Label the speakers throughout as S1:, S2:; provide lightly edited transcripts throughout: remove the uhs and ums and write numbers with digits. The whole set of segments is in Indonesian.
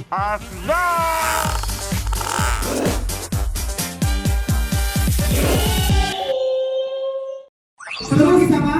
S1: Asla.
S2: Saudara siapa?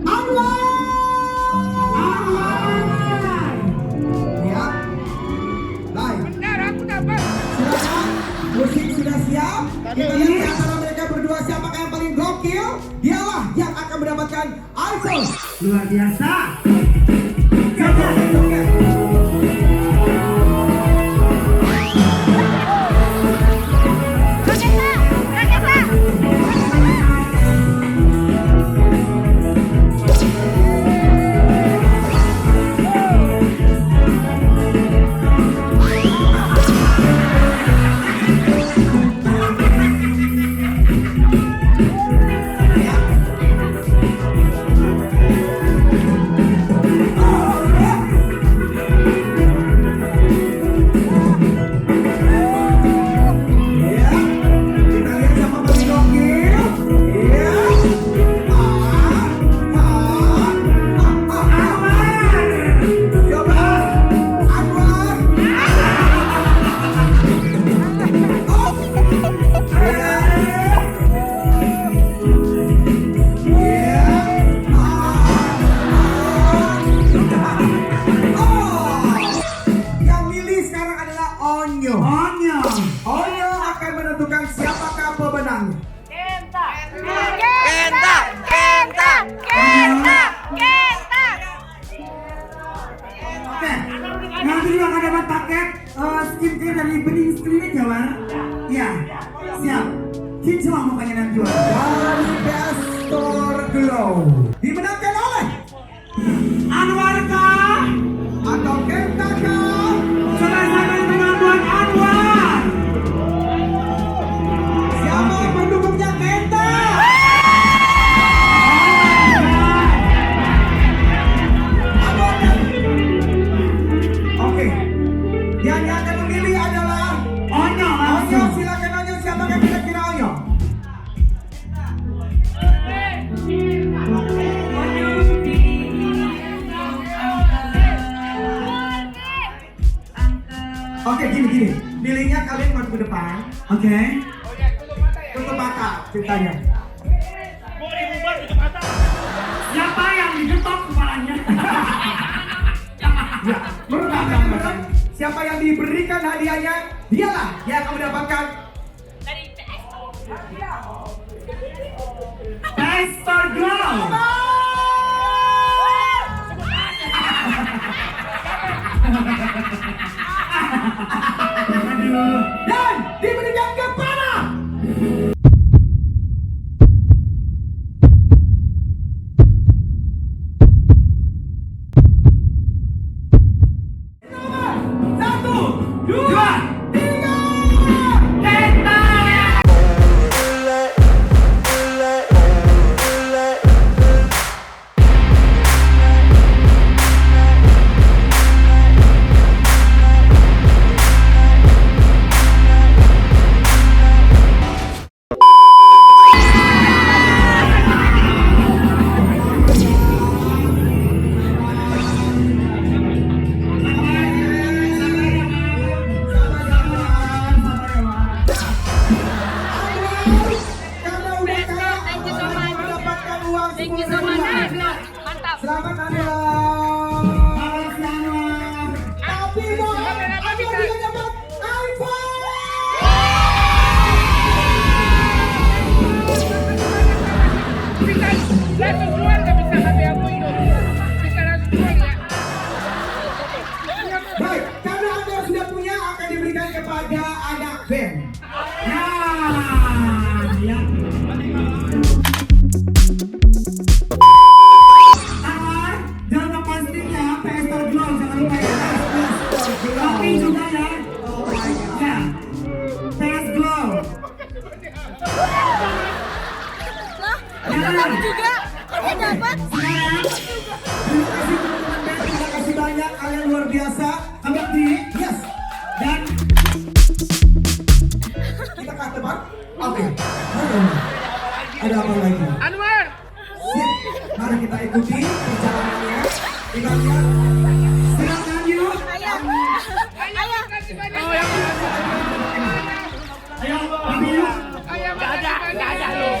S2: Anwar! Anwar! Ya. Baik.
S3: Benar, aku dapat.
S2: Silakan. Musik sudah siap. Kita lihat di antara mereka berdua siapakah yang paling gokil. Dialah yang akan mendapatkan iPhone. Luar biasa. Onyo akan menentukan siapakah pemenangnya.
S3: Kenta.
S2: Oke, nanti juga akan dapat paket skincare dari Bening Klinik ya, War? Iya, siap. Kinclong makanya nanti jual. Dari Pestor Glow dimenangkan oleh Anwar kah? Atau Kenta kah? Sama-sama dengan buat Anwar. Siapa pendukungnya Kenta? Anwar kan? Oke, yang akan memilih adalah Onyo. Onyo, silakan Onyo. Siapa yang kira-kira Onyo? Oke, gini. Pilihnya kalian maju ke depan. Oke. Tutup mata ceritanya.
S4: Siapa yang digetok kepalanya?
S2: Ya, berkata siapa yang diberikan hadiahnya, dialah yang akan mendapatkan
S4: Pestor Glow.
S2: dan diberikan kepada satu, dua, tiga.
S4: Kenta.
S3: Thank you so much. Mantap.
S2: Selamat Anwar. Tapi dong, Anwar juga dapat iPhone.
S3: Bisa langsung jual, nggak bisa HP aku itu. Bisa langsung jual ya.
S2: Baik, karena Anda sudah punya akan diberikan kepada anak band.
S4: Ya.
S2: Anwar, jangan lupa sticknya Pestor Glow, jangan lupa ya. Tapi juga ya. Ya, PS Glow.
S3: Dapat juga. Kok dapat?
S2: Sekarang, terima kasih teman-teman band, terima kasih banyak, kalian luar biasa. Ambil di, yes. Dan kita ke depan. Oke. Ada apa lagi?
S3: Anwar.
S2: Sip. Mari kita ikuti perjalanannya. Kita lihat. Silakan yuk.
S3: Ayo, kasih banyak.
S4: Oh, yang
S2: Ayo, ambil yuk.
S3: Ayo, nggak ada lu.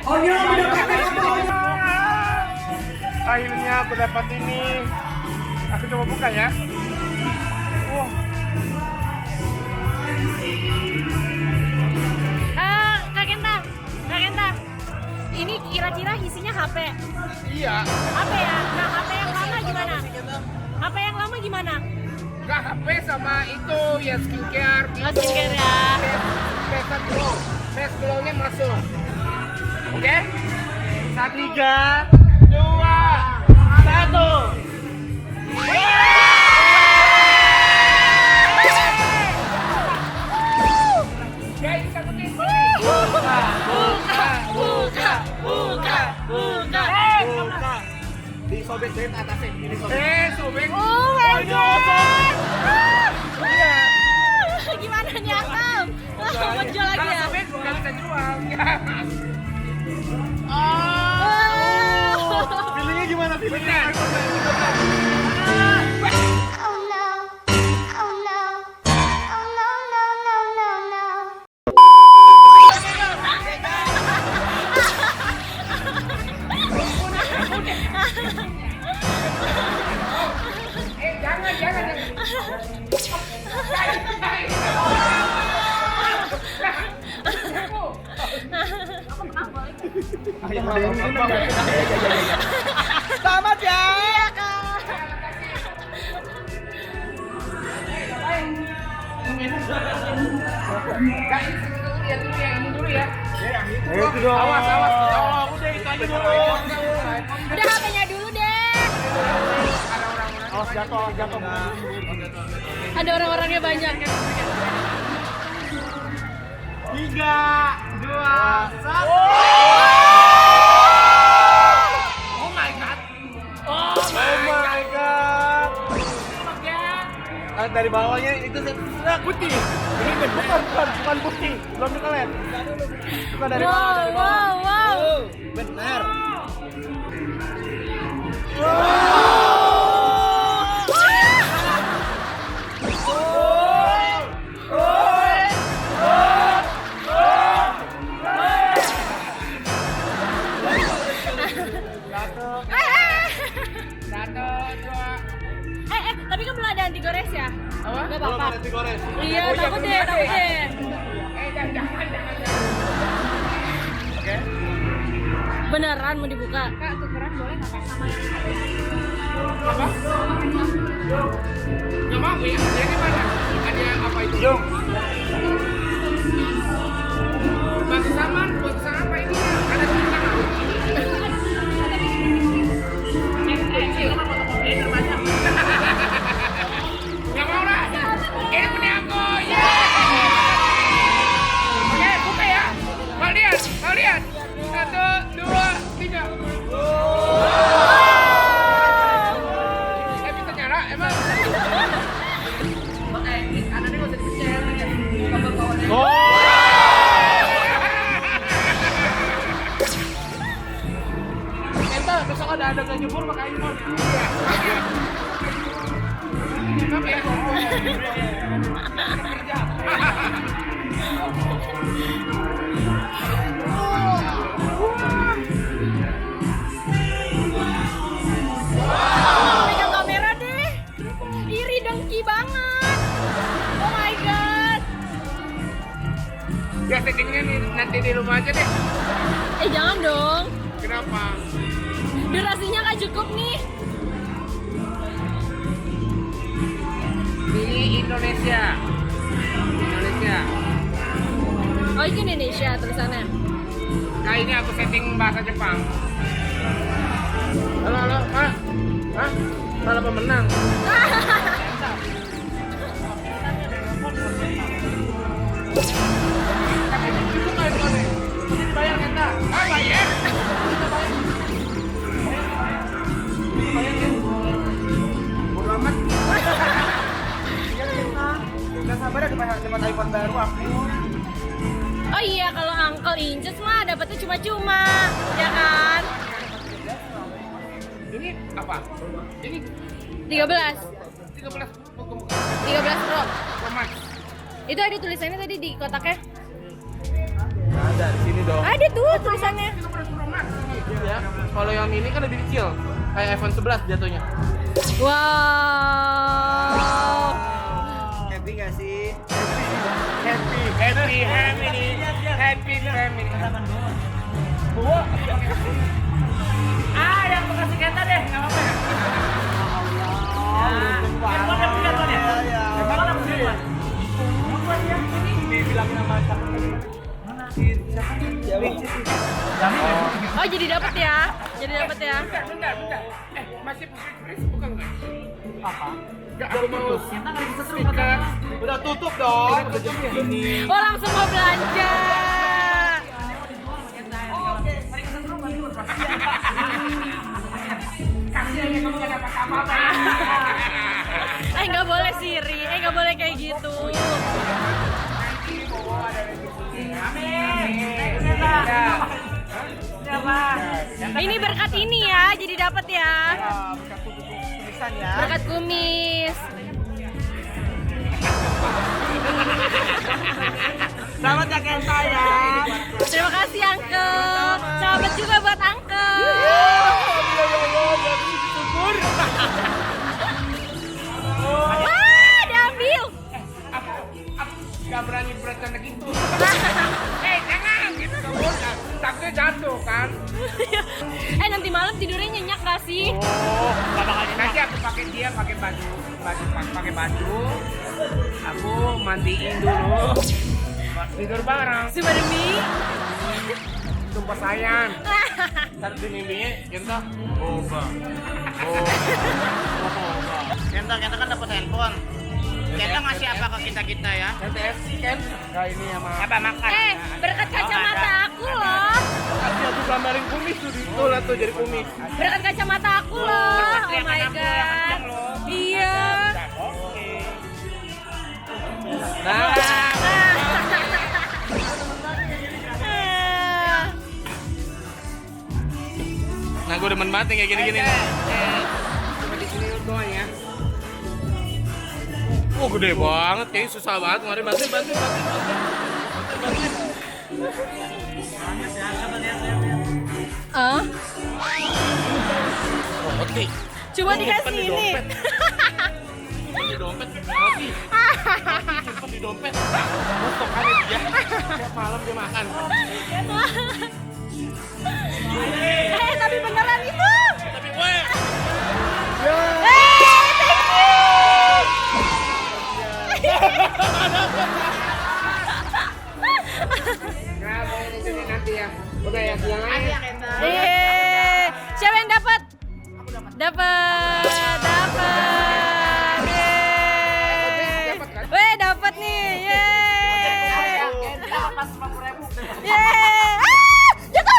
S2: Onyo mendapatkan apa Onyo?
S3: Akhirnya aku dapat ini. Aku coba buka ya. Wah.
S1: Kak Kenta, ini kira-kira isinya HP.
S3: Iya.
S1: HP ya? Nah, HP yang lama gimana? HP yang lama gimana?
S3: Enggak HP sama itu ya skincare.
S1: Oh, skincare ya.
S3: Face glow. Face glow-nya masuk. Oke? 3, 2, 1. Guys, sakutin sini.
S1: Buka.
S4: disobek atasnya.
S3: Sobek.
S1: Oh my god.
S3: Iya.
S1: Gimana nih Akam? Mau jual lagi
S3: Kalau
S1: ya?
S3: sobek nggak bisa jual.
S4: Feelingnya gimana? Feelingnya?
S5: Oh no. Oh no. Oh no, no, no, no, no.
S3: Jangan.
S4: Selamat ya.
S1: Iya Kak.
S3: Lihat dulu yang ini dulu ya.
S4: Itu dong.
S3: Awas.
S4: Oh, udah itu aja dulu.
S1: Udah HP-nya dulu deh.
S4: Awas jatuh.
S1: Ada orang-orangnya banyak.
S4: 3, 2, 1.
S3: Oh my god.
S4: Dari bawahnya itu putih. Ini bukan putih. Belum dikelet. Bukan dari bawah.
S1: Wow.
S4: Benar.
S1: Tapi kan belum ada anti gores ya?
S3: Apa?
S1: Gak apa-apa.
S4: digoreng.
S1: Iya, takut deh.
S3: Jangan.
S4: Oke.
S1: Beneran mau dibuka?
S3: Kak, tukeran boleh nggak Kak? Sama yang apa? Nggak mau ya? Jadi mana? Ada apa itu?
S4: Jom.
S3: Masih saman, buat apa ini? Ada tukeran. Nggak mau lah. Ini punya aku. Oke, buka ya. Mau lihat. 1, 2, 3. Bisa nyala emang. Anaknya nggak usah dipencet.
S4: Enta besok ada adegan nyebur makanya mau.
S1: Pegang kamera deh. Iri dengki banget. Oh my god.
S3: Ya settingnya nih nanti di rumah aja deh.
S1: Jangan dong.
S3: Kenapa?
S1: Durasinya nggak cukup nih.
S3: Di Indonesia.
S1: Oh ini Indonesia tulisannya.
S3: Nah ini aku setting bahasa Jepang. Halo, Pak. Hah? Malah pemenang.
S4: Itu kayak gimana? Ini bayar Enta.
S3: Bayar.
S4: Bodo amat. Gak sabar ya dapat iPhone baru aku.
S1: Oh iya kalau Uncle Inces mah dapetnya cuma-cuma, ya kan?
S3: Ini Apa? Ini
S1: 13
S3: 13
S1: Pro.
S3: Pro Max.
S1: Itu ada tulisannya tadi di kotaknya.
S4: Ada di sini dong.
S1: Ada tuh tulisannya.
S3: 13 Pro Max.
S4: Ya. Kalau yang ini kan lebih kecil. Kayak iPhone 11 jatuhnya.
S1: Wow.
S2: Happy gak sih?
S3: Happy family. Yang bekasi kata deh, nggak apa-apa ya? Handphone yang punya tuan ya? Handphone yang punya tuan? Dibilangin sama
S1: Oh, jadi dapat ya? Jadi dapat ya?
S3: Bentar. Masih pakai kris bukan nggak? Apa? Nggak, aku mau stiker.
S4: Udah tutup dong. Udah jam segini.
S1: Oh, langsung mau belanja.
S3: Kasih aja kamu nggak dapat apa-apa.
S1: Nggak boleh Siri, nggak boleh kayak gitu. Ini berkat ini ya, jadi dapat ya.
S2: Tulisan ya.
S1: Berkat kumis.
S2: Selamat ya Kenta ya.
S1: Terima kasih Uncle. Selamat juga buat Uncle. Wah, diambil.
S3: Aku nggak berani bercanda gitu. Jangan gitu kamu. Takutnya jatuh kan.
S1: Nanti malam tidurnya nyenyak gak sih?
S3: Oh, nanti aku pakai dia pakai baju. Aku mandiin dulu. Tidur bareng.
S1: Cuma demi.
S3: Sumpah sayang.
S4: Ntar di mimpinya kita
S2: Kenta kan dapat handphone. Kenta ngasih apa ke kita ya?
S4: NTFC kan? Nah ini sama.
S2: Apa makan?
S1: Berkat kacamata aku loh.
S4: Kasih aku gambarin kumis tuh di itu lah tuh jadi kumis.
S1: Berkat kacamata aku loh. Oh my god. Iya.
S4: Nah, nah gue demen banget nih kayak gini-gini.
S3: Coba di sini doang ya.
S4: Oh gede banget, kayaknya susah banget. Mari bantuin. Oh, Oti.
S1: Coba dikasih ini.
S4: Di dompet, Oti. Simpen di dompet. Mosok ada dia. Tiap malam dia makan.
S1: Tapi beneran itu.
S4: Tapi gue.
S3: Nah, boleh di sini nanti ya. Udah ya, yang lain.
S1: Siapa yang dapat? Dapat. Weh, dapat nih. Yeay. Jatuh.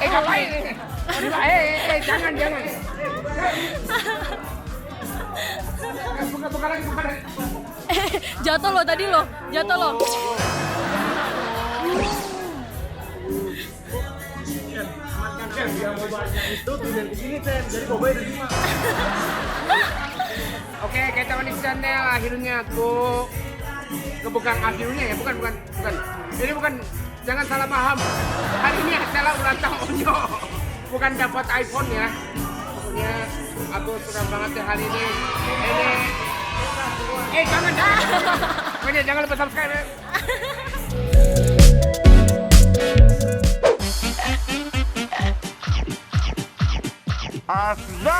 S3: Ngapain? Jangan. Bukan lagi.
S1: Jatuh loh tadi loh.
S3: Oke, kita manis channel akhirnya aku bukan akhirnya ya, bukan. Ini bukan, jangan salah paham. Hari ini adalah ulang tahun Onyo. Bukan dapat iPhone ya. Pokoknya aku suka banget ya hari ini. Jangan. Pokoknya jangan lupa subscribe ya.
S4: Asla.